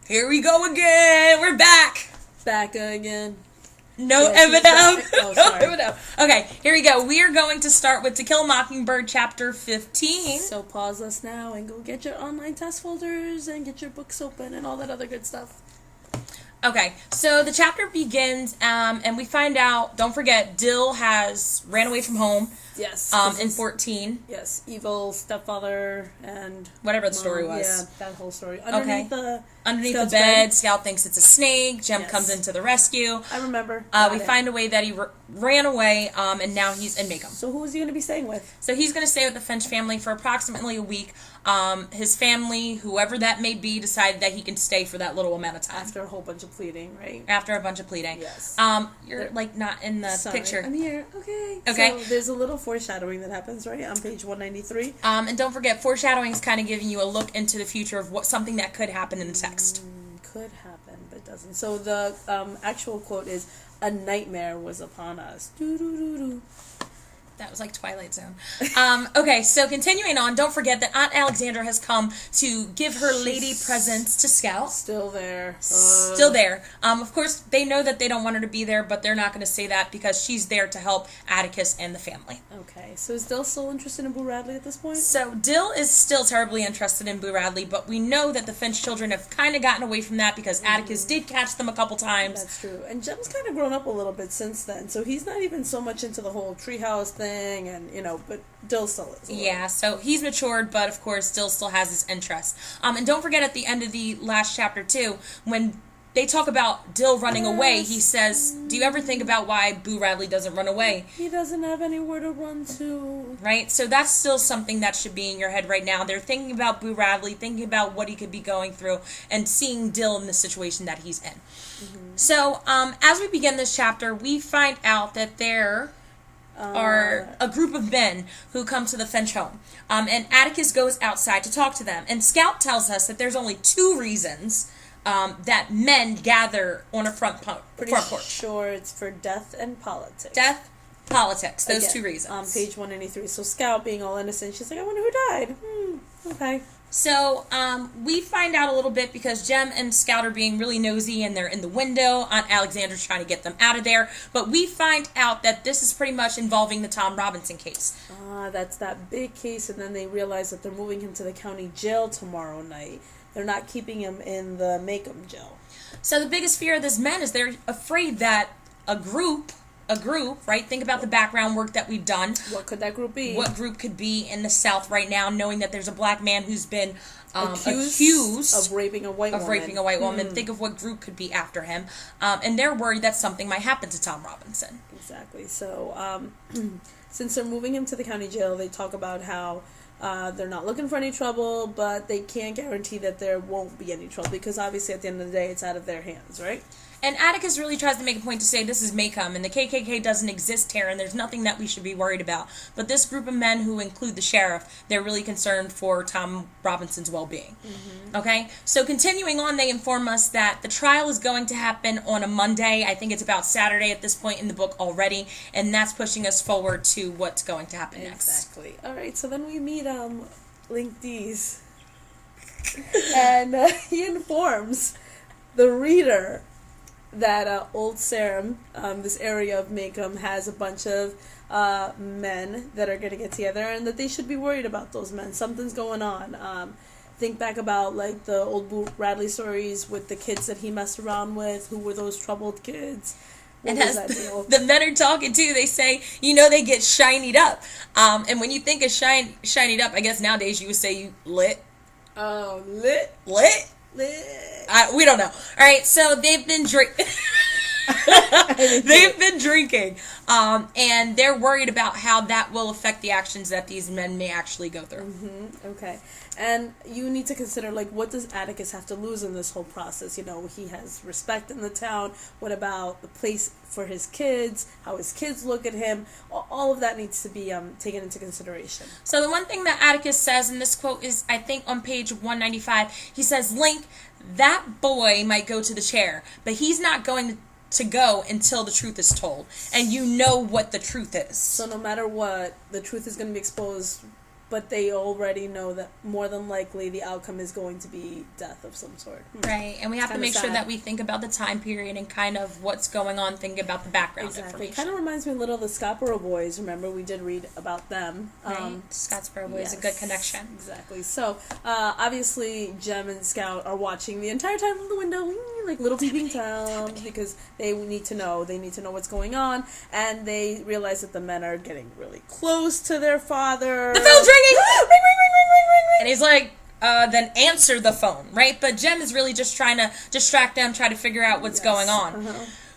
Here we go again. We're back. Back again. No Yeah, Eminem. Oh, sorry. No Eminem. Okay, here we go. We are going to start with To Kill a Mockingbird, Chapter 15. So pause us now and go get your online test folders and get your books open and all that other good stuff. Okay, so the chapter begins, and we find out, don't forget, Dill has ran away from home. Yes. In 14. Yes, evil stepfather and... Whatever the story was. Yeah, that whole story. Underneath the bed, Scout thinks it's a snake. Jem comes into the rescue. I remember. We find a way that he ran away, and now he's in Macomb. So who is he going to be staying with? So he's going to stay with the Finch family for approximately a week. His family, whoever that may be, decided that he can stay for that little amount of time. After a whole bunch of pleading, right? After a bunch of pleading. Yes. You're, not in the picture. I'm here. Okay. Okay. So there's a little foreshadowing that happens, right? On page 193. And don't forget, foreshadowing is kind of giving you a look into the future of something that could happen in the text. Could happen, but doesn't. So the actual quote is, "A nightmare was upon us." Doo-doo-doo-doo. That was like Twilight Zone. Okay, so continuing on, don't forget that Aunt Alexandra has come to give her lady presents to Scout. Still there. Still there. Of course, they know that they don't want her to be there, but they're not going to say that because she's there to help Atticus and the family. Okay, so is Dill still interested in Boo Radley at this point? So Dill is still terribly interested in Boo Radley, but we know that the Finch children have kind of gotten away from that because Atticus did catch them a couple times. That's true. And Jem's kind of grown up a little bit since then, so he's not even so much into the whole treehouse thing, and but Dill still is. Yeah, so he's matured, but of course Dill still has his interest. And don't forget at the end of the last chapter too, when they talk about Dill running away, he says, "Do you ever think about why Boo Radley doesn't run away?" He doesn't have anywhere to run to. Right? So that's still something that should be in your head right now. They're thinking about Boo Radley, thinking about what he could be going through, and seeing Dill in the situation that he's in. Mm-hmm. So as we begin this chapter, we find out that there are a group of men who come to the Finch home. And Atticus goes outside to talk to them. And Scout tells us that there's only two reasons that men gather on a front porch. Pretty sure it's for death and politics. Death, politics. Those Again, two reasons. On page 183. So Scout, being all innocent, she's like, "I wonder who died." Okay. So, we find out a little bit because Jem and Scout are being really nosy and they're in the window. Aunt Alexandra's trying to get them out of there. But we find out that this is pretty much involving the Tom Robinson case. That's that big case, and then they realize that they're moving him to the county jail tomorrow night. They're not keeping him in the Macomb jail. So the biggest fear of these men is they're afraid that a group, right? Think about the background work that we've done. What could that group be? What group could be in the South right now, knowing that there's a black man who's been accused of raping a white woman. Think of what group could be after him. And they're worried that something might happen to Tom Robinson. Exactly. So, since they're moving him to the county jail, they talk about how they're not looking for any trouble, but they can't guarantee that there won't be any trouble because obviously at the end of the day, it's out of their hands, right? And Atticus really tries to make a point to say this is Macomb, and the KKK doesn't exist here, and there's nothing that we should be worried about. But this group of men who include the sheriff, they're really concerned for Tom Robinson's well-being. Mm-hmm. Okay? So continuing on, they inform us that the trial is going to happen on a Monday. I think it's about Saturday at this point in the book already, and that's pushing us forward to what's going to happen next. Exactly. All right, so then we meet Link D's, and he informs the reader that Old Sarum, this area of Macomb, has a bunch of men that are going to get together and that they should be worried about those men. Something's going on. Think back about like the old Boo Radley stories with the kids that he messed around with. Who were those troubled kids? And as the men are talking too, they say, they get shinied up. And when you think of shinied up, I guess nowadays you would say you lit. Oh, lit? Lit? We don't know. All right, so they've been drinking. And they're worried about how that will affect the actions that these men may actually go through. Mm-hmm. Okay. And you need to consider, what does Atticus have to lose in this whole process? He has respect in the town. What about the place for his kids? How his kids look at him? All of that needs to be taken into consideration. So the one thing that Atticus says, and this quote is, I think, on page 195, he says, "Link, that boy might go to the chair, but he's not going to go until the truth is told. And you know what the truth is." So no matter what, the truth is going to be exposed but they already know that more than likely the outcome is going to be death of some sort. Right, and we have to make sure that we think about the time period and kind of what's going on, think about the background information. It kind of reminds me a little of the Scottsboro Boys. Remember, we did read about them. Right, Scottsboro Boys, a good connection. Exactly. So, obviously, Jem and Scout are watching the entire time from the window, like little peeping Toms, because they need to know. They need to know what's going on, and they realize that the men are getting really close to their father. The phone's ringing! Ring, ring, ring, ring, ring, ring, ring. And he's like, then answer the phone, right? But Jem is really just trying to distract them, try to figure out what's going on.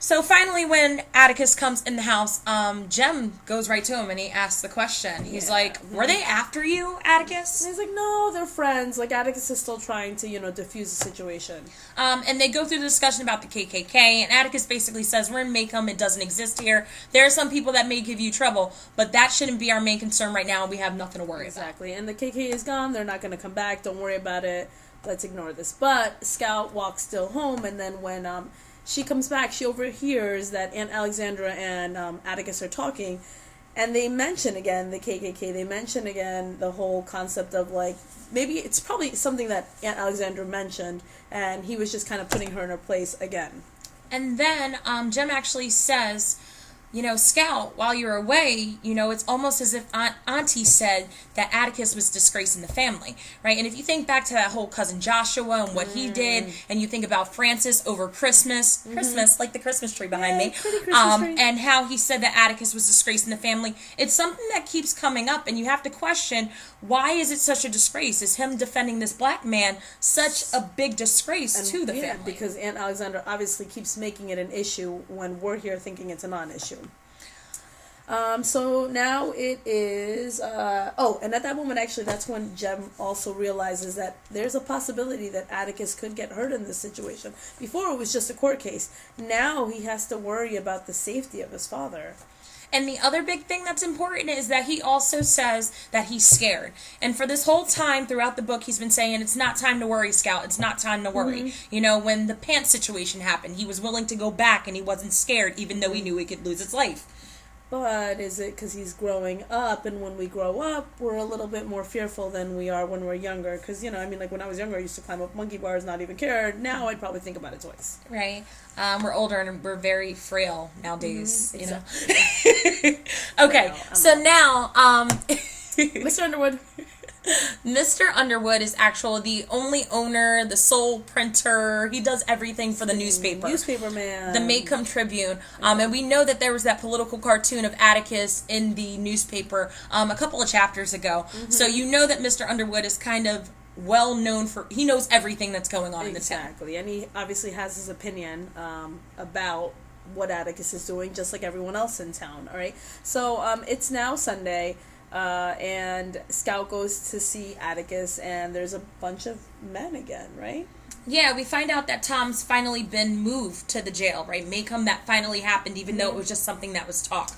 So finally, when Atticus comes in the house, Jem goes right to him and he asks the question. He's like, were they after you, Atticus? And he's like, no, they're friends. Like, Atticus is still trying to, diffuse the situation. And they go through the discussion about the KKK, and Atticus basically says, we're in Maycomb, it doesn't exist here. There are some people that may give you trouble, but that shouldn't be our main concern right now, and we have nothing to worry about. Exactly, and the KKK is gone. They're not going to come back. Don't worry about it. Let's ignore this. But Scout walks still home, and then when she comes back, she overhears that Aunt Alexandra and Atticus are talking, and they mention again the KKK. They mention again the whole concept of, like, maybe it's probably something that Aunt Alexandra mentioned, and he was just kind of putting her in her place again. And then Jem actually says, Scout, while you're away, it's almost as if Auntie said that Atticus was disgracing the family, right? And if you think back to that whole cousin Joshua and what he did, and you think about Francis over Christmas, like the Christmas tree behind me, tree. And how he said that Atticus was disgracing the family, it's something that keeps coming up, and you have to question, why is it such a disgrace? Is him defending this black man such a big disgrace to the family? Because Aunt Alexandra obviously keeps making it an issue when we're here thinking it's a non-issue. So now it is, and at that moment, actually, that's when Jem also realizes that there's a possibility that Atticus could get hurt in this situation. Before, it was just a court case. Now he has to worry about the safety of his father. And the other big thing that's important is that he also says that he's scared. And for this whole time throughout the book, he's been saying, it's not time to worry, Scout. It's not time to worry. When the pants situation happened, he was willing to go back and he wasn't scared, even though he knew he could lose his life. But is it because he's growing up, and when we grow up, we're a little bit more fearful than we are when we're younger? Because, like when I was younger, I used to climb up monkey bars, not even care. Now I'd probably think about it twice. Right. We're older and we're very frail nowadays, exactly. Okay, so now, Mr. Underwood. Mr. Underwood is the only owner, the sole printer. He does everything for the newspaper. Newspaper man. The Maycomb Tribune. And we know that there was that political cartoon of Atticus in the newspaper a couple of chapters ago. So you know that Mr. Underwood is kind of well known he knows everything that's going on in the town. Exactly. And he obviously has his opinion about what Atticus is doing, just like everyone else in town. All right. So it's now Sunday. And Scout goes to see Atticus, and there's a bunch of men again, right? Yeah, we find out that Tom's finally been moved to the jail, right? Maycomb, that finally happened, even though it was just something that was talk.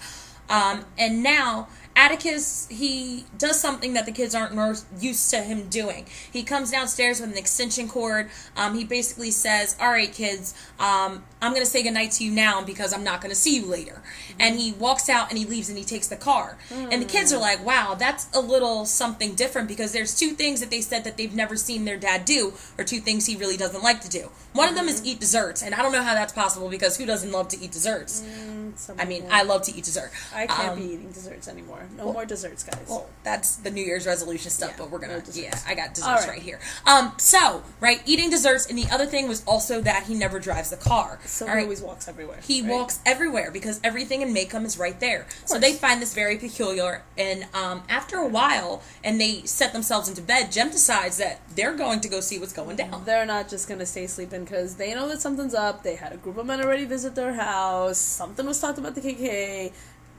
And now Atticus, he does something that the kids aren't used to him doing. He comes downstairs with an extension cord. He basically says, all right, kids, I'm going to say goodnight to you now because I'm not going to see you later. And he walks out and he leaves and he takes the car. And the kids are like, wow, that's a little something different, because there's two things that they said that they've never seen their dad do, or two things he really doesn't like to do. One of them is eat desserts, and I don't know how that's possible, because who doesn't love to eat desserts? I love to eat dessert. I can't be eating desserts anymore. No more desserts, guys. Well, that's the New Year's resolution stuff, but we're going to, I got desserts right here. Eating desserts, and the other thing was also that he never drives the car. So he always walks everywhere. He walks everywhere, because everything in Maycomb is right there. So they find this very peculiar, and after a while, and they set themselves into bed, Jem decides that they're going to go see what's going down. They're not just going to stay sleeping, because they know that something's up. They had a group of men already visit their house. Something was talked about the KKK.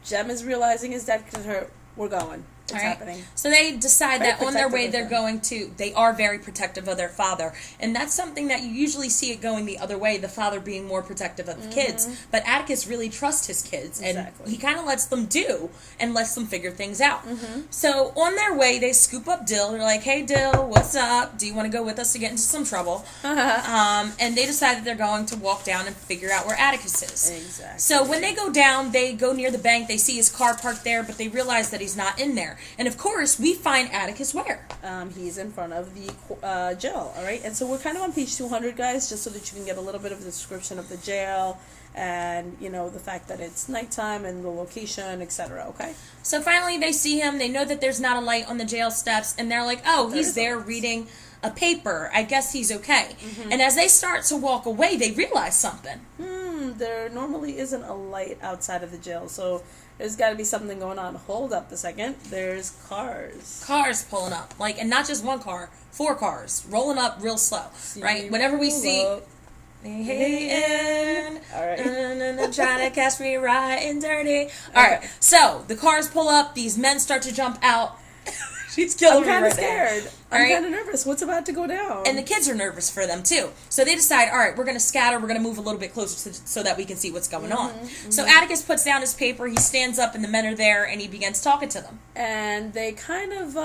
Jem is realizing his dad could hurt. We're going. It's happening. So they decide that on their way they are very protective of their father. And that's something that you usually see it going the other way, the father being more protective of kids. But Atticus really trusts his kids. And he kind of lets them do and lets them figure things out. So on their way, they scoop up Dill. They're like, hey, Dill, what's up? Do you want to go with us to get into some trouble? And they decide that they're going to walk down and figure out where Atticus is. Exactly. So when they go down, they go near the bank. They see his car parked there, but they realize that he's not in there. there. And of course, we find Atticus where? He's in front of the jail, all right? And so we're kind of on page 200, guys, just so that you can get a little bit of a description of the jail and, you know, the fact that it's nighttime and the location, etc., okay? So finally they see him. They know that there's not a light on the jail steps, and they're like, oh, he's there reading a paper. I guess he's okay. Mm-hmm. And as they start to walk away, they realize something. There normally isn't a light outside of the jail, so there's got to be something going on. Hold up a second. There's cars. Cars pulling up. Like, and not just one car, 4 cars rolling up real slow, right? Whenever we see... Hey, all right. And trying to catch me right and dirty. All right. So the cars pull up. These men start to jump out. She's killing me right now. I'm kind of scared. I'm kind of nervous. What's about to go down? And the kids are nervous for them too. So they decide, all right, we're going to scatter. We're going to move a little bit closer so that we can see what's going on. Mm-hmm. So Atticus puts down his paper. He stands up, and the men are there, and he begins talking to them. And they kind of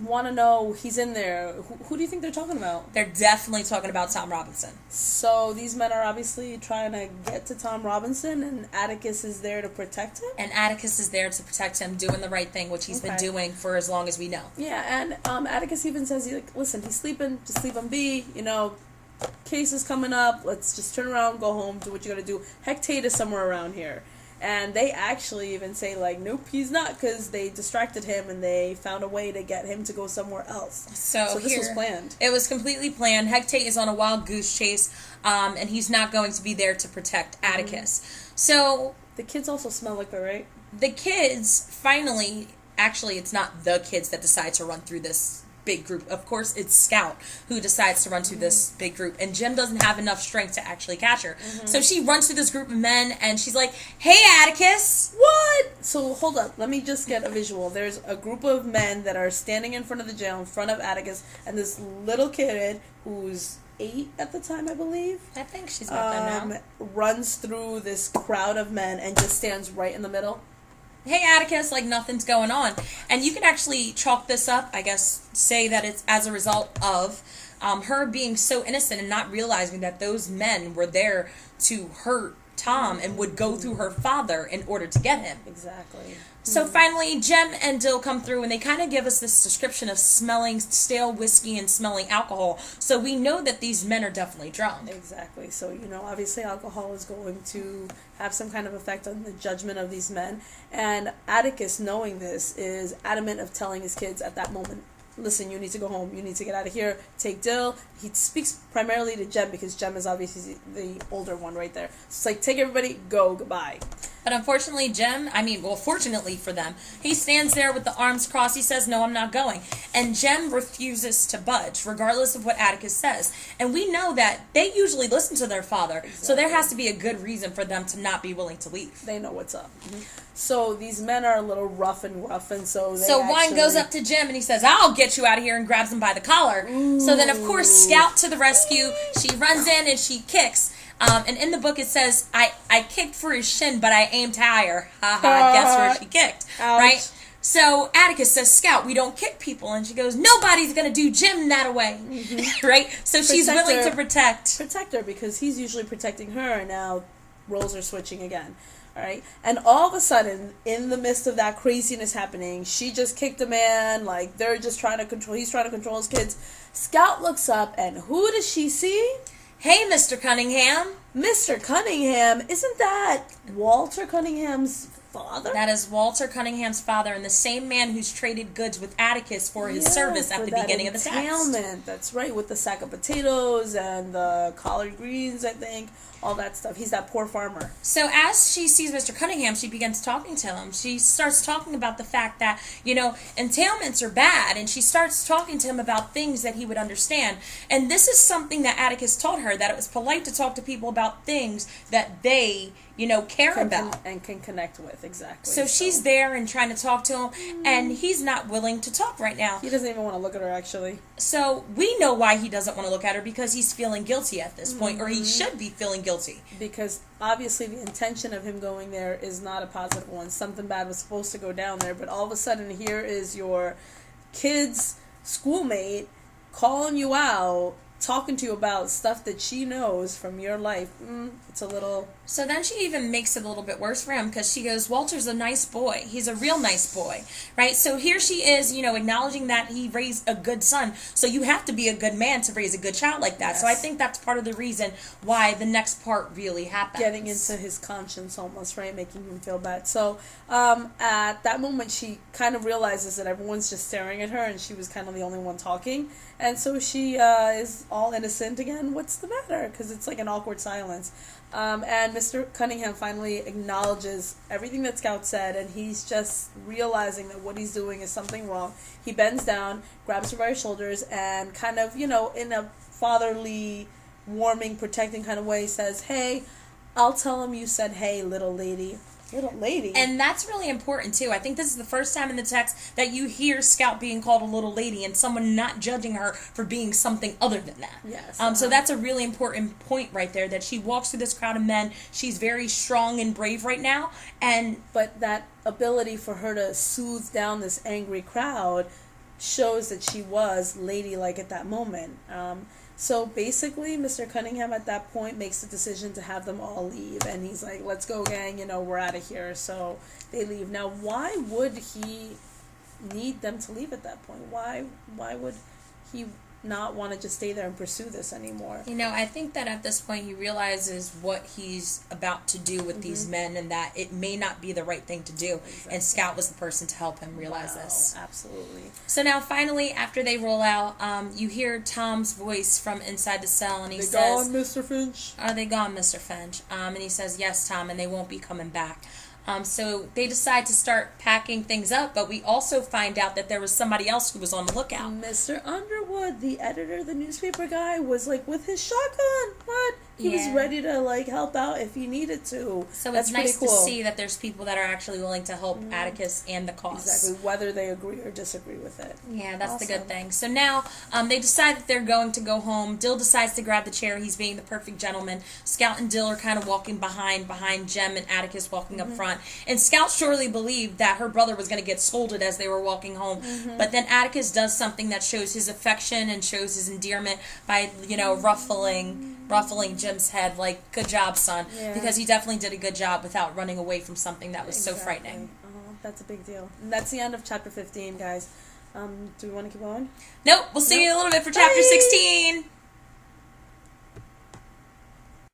want to know he's in there. Who do you think they're talking about? They're definitely talking about Tom Robinson. So these men are obviously trying to get to Tom Robinson, and Atticus is there to protect him? And Atticus is there to protect him, doing the right thing, which he's been doing for as long as we know. Yeah, and Atticus even says, listen, he's sleeping, just leave him be, you know, case is coming up, let's just turn around, go home, do what you gotta do. Hecate is somewhere around here. And they actually even say, like, nope, he's not, because they distracted him and they found a way to get him to go somewhere else. So this was planned. It was completely planned. Hecate is on a wild goose chase, and he's not going to be there to protect Atticus. Mm-hmm. So... The kids also smell like that, right? The kids, finally... Actually, it's not the kids that decide to run through this big group. Of course, it's Scout who decides to run through this big group, and Jim doesn't have enough strength to actually catch her. So she runs through this group of men, and she's like, hey, Atticus! What? So, hold up. Let me just get a visual. There's a group of men that are standing in front of the jail, in front of Atticus, and this little kid, who's 8 at the time, I believe. I think she's about that now. Runs through this crowd of men and just stands right in the middle. Hey, Atticus, like nothing's going on. And you can actually chalk this up, I guess, say that it's as a result of her being so innocent and not realizing that those men were there to hurt Tom and would go through her father in order to get him. Exactly. So finally, Jem and Dill come through, and they kind of give us this description of smelling stale whiskey and smelling alcohol. So we know that these men are definitely drunk. Exactly. So, you know, obviously alcohol is going to have some kind of effect on the judgment of these men. And Atticus, knowing this, is adamant of telling his kids at that moment, listen, you need to go home. You need to get out of here. Take Dill. He speaks primarily to Jem because Jem is obviously the older one right there. So it's like, take everybody, go, goodbye. But unfortunately, fortunately for them, he stands there with the arms crossed. He says, no, I'm not going. And Jem refuses to budge, regardless of what Atticus says. And we know that they usually listen to their father. Exactly. So there has to be a good reason for them to not be willing to leave. They know what's up. Mm-hmm. So these men are a little rough and rough, and so Wine goes up to Jem, and he says, I'll get you out of here, and grabs him by the collar. Ooh. So then, of course, Scout to the rescue. She runs in, and she kicks. And in the book it says, I kicked for his shin, but I aimed higher. Guess where she kicked. Ouch. Right? So Atticus says, Scout, we don't kick people. And she goes, nobody's going to do Jim that way. Mm-hmm. Right? So she's willing to protect. Protect her, because he's usually protecting her, and now roles are switching again. All right? And all of a sudden, in the midst of that craziness happening, she just kicked a man, like he's trying to control his kids. Scout looks up, and who does she see? Hey, Mr. Cunningham. Mr. Cunningham? Isn't that Walter Cunningham's father? That is Walter Cunningham's father, and the same man who's traded goods with Atticus for his service at the beginning of the text. That's right, with the sack of potatoes and the collard greens, I think. All that stuff. He's that poor farmer. So as she sees Mr. Cunningham, she begins talking to him. She starts talking about the fact that, entailments are bad, and she starts talking to him about things that he would understand. And this is something that Atticus taught her, that it was polite to talk to people about things that they, care about. And can connect with, exactly. So she's there and trying to talk to him, and he's not willing to talk right now. He doesn't even want to look at her, actually. So we know why he doesn't want to look at her, because he's feeling guilty at this point, or he should be feeling guilty. Because obviously the intention of him going there is not a positive one. Something bad was supposed to go down there, but all of a sudden here is your kid's schoolmate calling you out talking to you about stuff that she knows from your life, it's a little... So then she even makes it a little bit worse for him because she goes, Walter's a nice boy. He's a real nice boy, right? So here she is, acknowledging that he raised a good son. So you have to be a good man to raise a good child like that. Yes. So I think that's part of the reason why the next part really happens. Getting into his conscience almost, right? Making him feel bad. So at that moment, she kind of realizes that everyone's just staring at her and she was kind of the only one talking. And so she is all innocent again. What's the matter? Because it's like an awkward silence. And Mr. Cunningham finally acknowledges everything that Scout said, and he's just realizing that what he's doing is something wrong. He bends down, grabs her by her shoulders, and kind of, in a fatherly, warming, protecting kind of way says, hey, I'll tell him you said, hey, little lady. Little lady. And that's really important, too. I think this is the first time in the text that you hear Scout being called a little lady and someone not judging her for being something other than that. Yes. So that's a really important point right there, that she walks through this crowd of men. She's very strong and brave right now. But that ability for her to soothe down this angry crowd shows that she was ladylike at that moment. So basically, Mr. Cunningham at that point makes the decision to have them all leave. And he's like, let's go, gang, we're out of here. So they leave. Now, why would he need them to leave at that point? Why would he not want to just stay there and pursue this anymore? I think that at this point he realizes what he's about to do with these men and that it may not be the right thing to do. Exactly. And Scout was the person to help him realize this. Absolutely. So now finally, after they roll out, you hear Tom's voice from inside the cell and he says... They gone, Mr. Finch? Are they gone, Mr. Finch? And he says, yes, Tom, and they won't be coming back. So they decide to start packing things up, but we also find out that there was somebody else who was on the lookout. Mr. Underwood, the editor, the newspaper guy, was with his shotgun. What? He was ready to help out if he needed to. So it's nice to see that there's people that are actually willing to help Atticus and the cause. Exactly, whether they agree or disagree with it. Yeah, that's awesome. The good thing. So now they decide that they're going to go home. Dill decides to grab the chair. He's being the perfect gentleman. Scout and Dill are kind of walking behind Jem and Atticus walking up front. And Scout surely believed that her brother was going to get scolded as they were walking home. But then Atticus does something that shows his affection and shows his endearment by, ruffling Jim's head, good job, son. Yeah. Because he definitely did a good job without running away from something that was so frightening. That's a big deal. And that's the end of chapter 15, guys. Do we want to keep going? Nope. We'll see you in a little bit for chapter 16.